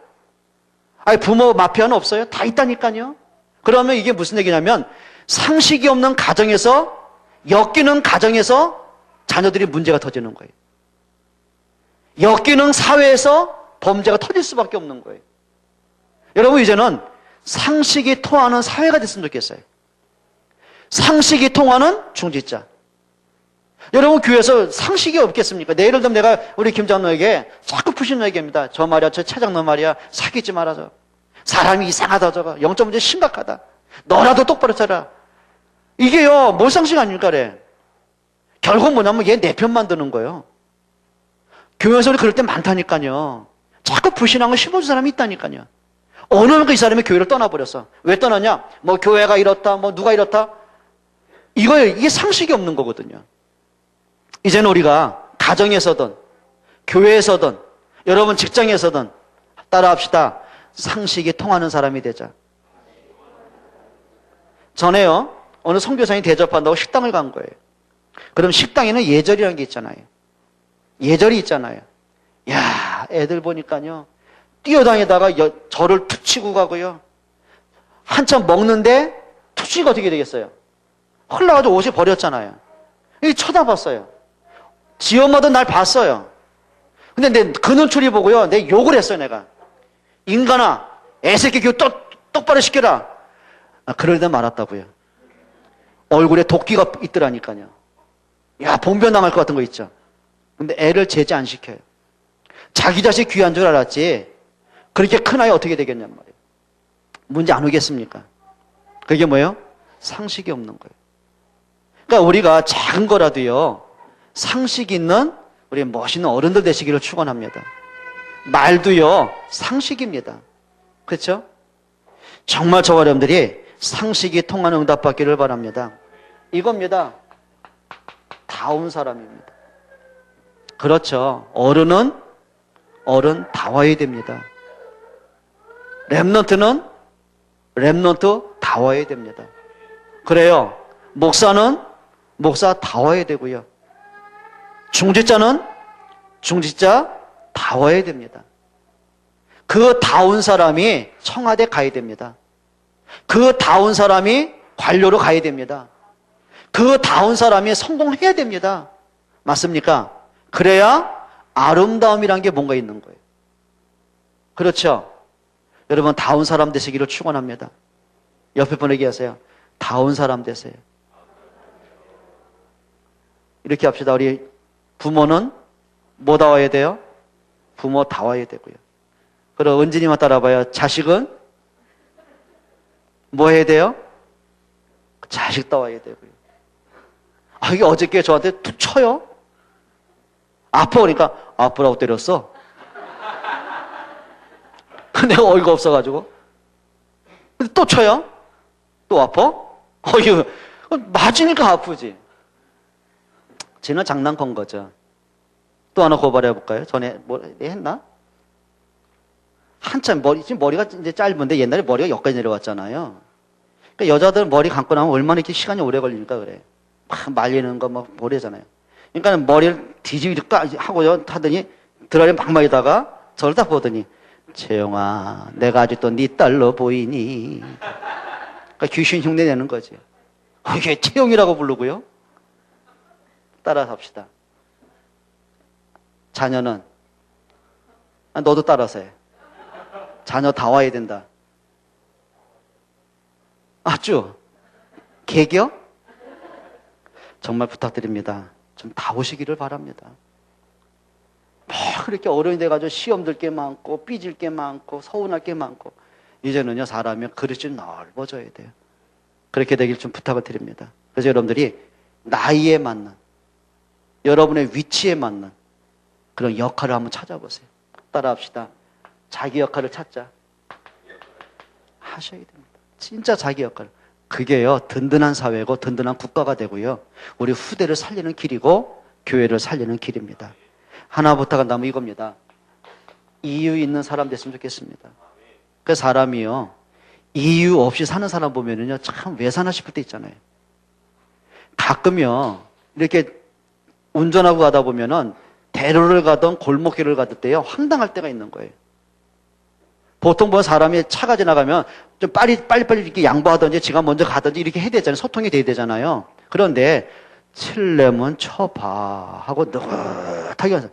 부모 마피아는 없어요? 다 있다니까요. 그러면 이게 무슨 얘기냐면 상식이 없는 가정에서, 엮이는 가정에서 자녀들이 문제가 터지는 거예요. 엮이는 사회에서 범죄가 터질 수밖에 없는 거예요. 여러분, 이제는 상식이 통하는 사회가 됐으면 좋겠어요. 상식이 통하는 중직자. 여러분, 교회에서 상식이 없겠습니까? 예를 들면 내가 우리 김 장로에게 자꾸 푸시는 얘기입니다. 저 말이야, 저 차장로 말이야, 사귀지 말아줘. 사람이 이상하다, 저거. 영적 문제 심각하다. 너라도 똑바로 살아. 이게요, 뭘 상식 아닙니까? 그래. 결국 뭐냐면 얘 내 편 만드는 거예요. 교회에서 그럴 때 많다니까요. 자꾸 불신앙을 심어준 사람이 있다니까요. 어느 날 이 사람이 교회를 떠나버렸어. 왜 떠나냐? 교회가 이렇다, 누가 이렇다. 이게 상식이 없는 거거든요. 이제는 우리가 가정에서든 교회에서든 여러분 직장에서든 따라합시다. 상식이 통하는 사람이 되자. 전에요, 어느 선교사님이 대접한다고 식당을 간 거예요. 그럼 식당에는 예절이라는 게 있잖아요. 예절이 있잖아요. 야, 애들 보니까요. 뛰어다니다가 저를 툭 치고 가고요. 한참 먹는데 툭 치고 어떻게 되겠어요? 흘러가지고 옷이 버렸잖아요. 이 쳐다봤어요. 지 엄마도 날 봤어요. 근데 내 그 눈초리 보고요. 내 욕을 했어요, 내가. 인간아, 애새끼 교육 똑바로 시켜라. 그러다 말았다고요. 얼굴에 도끼가 있더라니까요. 야, 봉변 당할 것 같은 거 있죠. 근데 애를 제재 안 시켜요. 자기 자식 귀한 줄 알았지. 그렇게 큰 아이 어떻게 되겠냔 말이에요. 문제 안 오겠습니까? 그게 뭐예요? 상식이 없는 거예요. 그러니까 우리가 작은 거라도요, 상식 있는 우리 멋있는 어른들 되시기를 축원합니다. 말도요, 상식입니다. 그렇죠? 정말 저와 여러분들이 상식이 통하는 응답 받기를 바랍니다. 이겁니다. 다운 사람입니다. 그렇죠. 어른은 어른다워야 됩니다. 렘넌트는 렘넌트다워야 됩니다. 그래요. 목사는 목사다워야 되고요. 중직자는 중직자다워야 됩니다. 그 다운 사람이 청와대 가야 됩니다. 그 다운 사람이 관료로 가야 됩니다. 그 다운 사람이 성공해야 됩니다. 맞습니까? 그래야 아름다움이란 게 뭔가 있는 거예요. 그렇죠? 여러분 다운 사람 되시기를 축원합니다. 옆에 분에게 하세요. 다운 사람 되세요. 이렇게 합시다. 우리 부모는 뭐 다워야 돼요? 부모 다워야 되고요. 그럼 은진이만 따라봐요. 자식은 뭐 해야 돼요? 자식 따와야 되고요. 이게 어저께 저한테 툭 쳐요? 아파. 그러니까 아프라고 때렸어. 내가 어이가 없어가지고. 근데 또 쳐요? 또 아파? 이거 맞으니까 아프지. 쟤는 장난 건 거죠. 또 하나 고발해 볼까요? 전에 뭐 했나? 한참 지금 머리가 이제 짧은데 옛날에 머리가 여기까지 내려왔잖아요. 그러니까 여자들 머리 감고 나면 얼마나 이렇게 시간이 오래 걸리니까 그래. 막 말리는 거 막 모르잖아요. 그러니까 머리를 뒤집을까 하고요 하더니 드라이를 막 말리다가 저를 딱 보더니 재영아, 내가 아직도 네 딸로 보이니? 그러니까 귀신 흉내 내는 거지. 이게 채영이라고 부르고요. 따라서 합시다. 자녀는 너도 따라서 해. 자녀 다 와야 된다. 아주 개겨? 정말 부탁드립니다. 좀 다 오시기를 바랍니다. 뭐 그렇게 어른이 돼가지고 시험 들 게 많고 삐질 게 많고 서운할 게 많고 이제는요 사람이 그릇이 좀 넓어져야 돼요. 그렇게 되길 좀 부탁을 드립니다. 그래서 여러분들이 나이에 맞는 여러분의 위치에 맞는 그런 역할을 한번 찾아보세요. 따라합시다. 자기 역할을 찾자. 하셔야 됩니다. 진짜 자기 역할. 그게요 든든한 사회고 든든한 국가가 되고요 우리 후대를 살리는 길이고 교회를 살리는 길입니다. 하나 부탁한다면 이겁니다. 이유 있는 사람 됐으면 좋겠습니다. 그 사람이요 이유 없이 사는 사람 보면은요 참 왜 사나 싶을 때 있잖아요. 가끔요 이렇게 운전하고 가다 보면은 대로를 가던 골목길을 가던 때요 황당할 때가 있는 거예요. 보통 뭐 사람이 차가 지나가면 좀 빨리 이렇게 양보하든지 지가 먼저 가든지 이렇게 해야 되잖아요. 소통이 돼야 되잖아요. 그런데 칠레면 쳐봐 하고 느긋하게 가서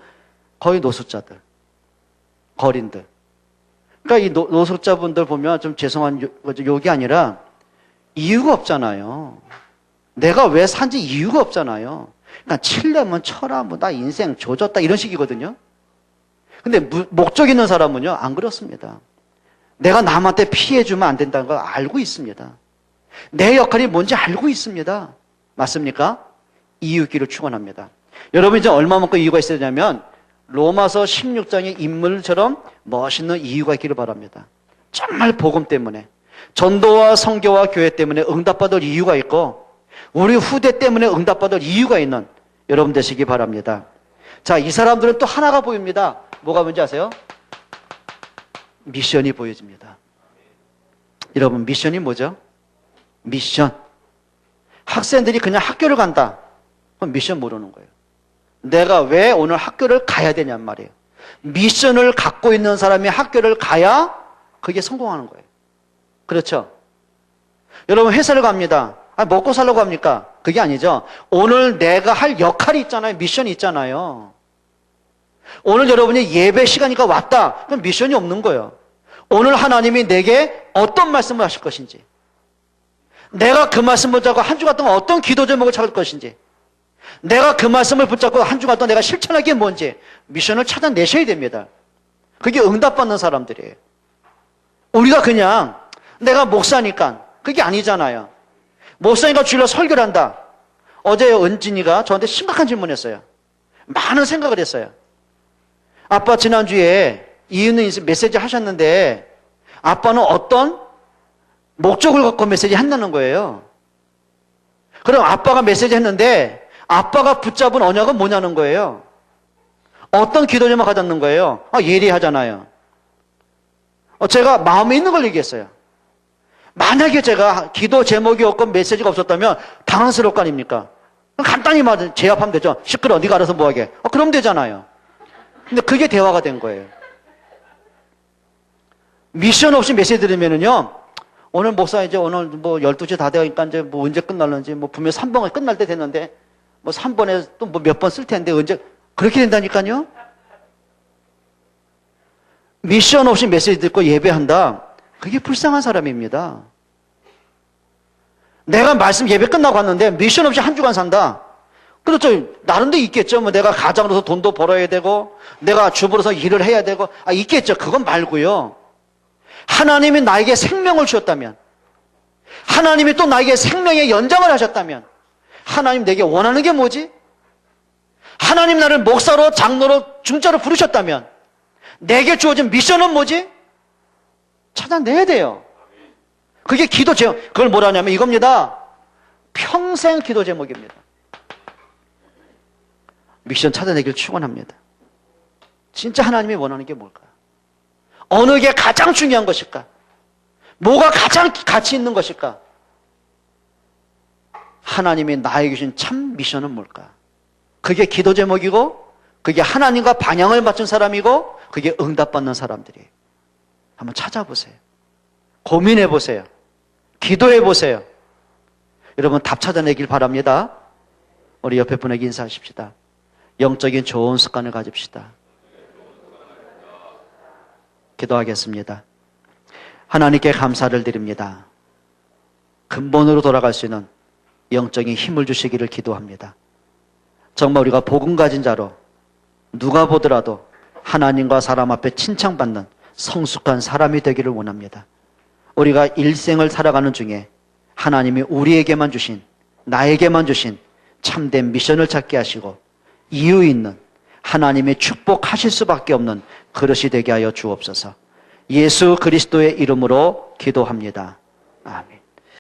거의 노숙자들, 거린들. 그러니까 이 노숙자분들 보면 좀 죄송한 욕이 아니라 이유가 없잖아요. 내가 왜 산지 이유가 없잖아요. 그러니까 칠레면 쳐라 뭐 나 인생 조졌다 이런 식이거든요. 근데 목적 있는 사람은요 안 그렇습니다. 내가 남한테 피해주면 안 된다는 걸 알고 있습니다. 내 역할이 뭔지 알고 있습니다. 맞습니까? 이유 있기를 축원합니다. 여러분 이제 얼마만큼 이유가 있어야 되냐면 로마서 16장의 인물처럼 멋있는 이유가 있기를 바랍니다. 정말 복음 때문에 전도와 선교와 교회 때문에 응답받을 이유가 있고 우리 후대 때문에 응답받을 이유가 있는 여러분 되시기 바랍니다. 자, 이 사람들은 또 하나가 보입니다. 뭐가 뭔지 아세요? 미션이 보여집니다. 여러분 미션이 뭐죠? 미션. 학생들이 그냥 학교를 간다. 그럼 미션 모르는 거예요. 내가 왜 오늘 학교를 가야 되냔 말이에요. 미션을 갖고 있는 사람이 학교를 가야 그게 성공하는 거예요. 그렇죠? 여러분 회사를 갑니다. 먹고 살려고 합니까? 그게 아니죠. 오늘 내가 할 역할이 있잖아요. 미션이 있잖아요. 오늘 여러분이 예배 시간이니까 왔다. 그럼 미션이 없는 거예요. 오늘 하나님이 내게 어떤 말씀을 하실 것인지, 내가 그 말씀을 붙잡고 한 주간 동안 어떤 기도 제목을 찾을 것인지, 내가 그 말씀을 붙잡고 한 주간 동안 내가 실천하기 뭔지 미션을 찾아내셔야 됩니다. 그게 응답받는 사람들이에요. 우리가 그냥 내가 목사니까 그게 아니잖아요. 목사니까 주일날 설교를 한다. 어제 은진이가 저한테 심각한 질문했어요. 많은 생각을 했어요. 아빠 지난주에 이유는 메시지 하셨는데 아빠는 어떤 목적을 갖고 메시지 한다는 거예요. 그럼 아빠가 메시지 했는데 아빠가 붙잡은 언약은 뭐냐는 거예요. 어떤 기도 제목 가졌는 거예요. 예리하잖아요. 제가 마음에 있는 걸 얘기했어요. 만약에 제가 기도 제목이 없고 메시지가 없었다면 당황스러울 거 아닙니까? 간단히 제압하면 되죠. 시끄러워, 네가 알아서 뭐하게. 그럼 되잖아요. 근데 그게 대화가 된 거예요. 미션 없이 메시지 들으면은요, 오늘 목사 이제 오늘 뭐 12시 다 되니까 이제 뭐 언제 끝날는지, 뭐 분명 3번에 끝날 때 됐는데, 뭐 3번에 또 뭐 몇 번 쓸 텐데 언제, 그렇게 된다니까요? 미션 없이 메시지 듣고 예배한다. 그게 불쌍한 사람입니다. 내가 말씀 예배 끝나고 왔는데 미션 없이 한 주간 산다. 그렇죠. 나름대로 있겠죠. 뭐 내가 가장으로서 돈도 벌어야 되고, 내가 주부로서 일을 해야 되고, 있겠죠. 그건 말고요. 하나님이 나에게 생명을 주셨다면, 하나님이 또 나에게 생명의 연장을 하셨다면, 하나님 내게 원하는 게 뭐지? 하나님 나를 목사로, 장로로, 중자로 부르셨다면, 내게 주어진 미션은 뭐지? 찾아내야 돼요. 그게 기도 제목, 그걸 뭐라 하냐면 이겁니다. 평생 기도 제목입니다. 미션 찾아내기를 축원합니다. 진짜 하나님이 원하는 게 뭘까요? 어느 게 가장 중요한 것일까? 뭐가 가장 가치 있는 것일까? 하나님이 나에게 주신 참 미션은 뭘까? 그게 기도 제목이고, 그게 하나님과 방향을 맞춘 사람이고, 그게 응답받는 사람들이에요. 한번 찾아보세요. 고민해보세요. 기도해보세요. 여러분 답 찾아내길 바랍니다. 우리 옆에 분에게 인사하십시다. 영적인 좋은 습관을 가집시다. 기도하겠습니다. 하나님께 감사를 드립니다. 근본으로 돌아갈 수 있는 영적인 힘을 주시기를 기도합니다. 정말 우리가 복음 가진 자로 누가 보더라도 하나님과 사람 앞에 칭찬받는 성숙한 사람이 되기를 원합니다. 우리가 일생을 살아가는 중에 하나님이 우리에게만 주신, 나에게만 주신 참된 미션을 찾게 하시고 이유 있는 하나님의 축복하실 수밖에 없는 그릇이 되게 하여 주옵소서. 예수 그리스도의 이름으로 기도합니다. 아멘.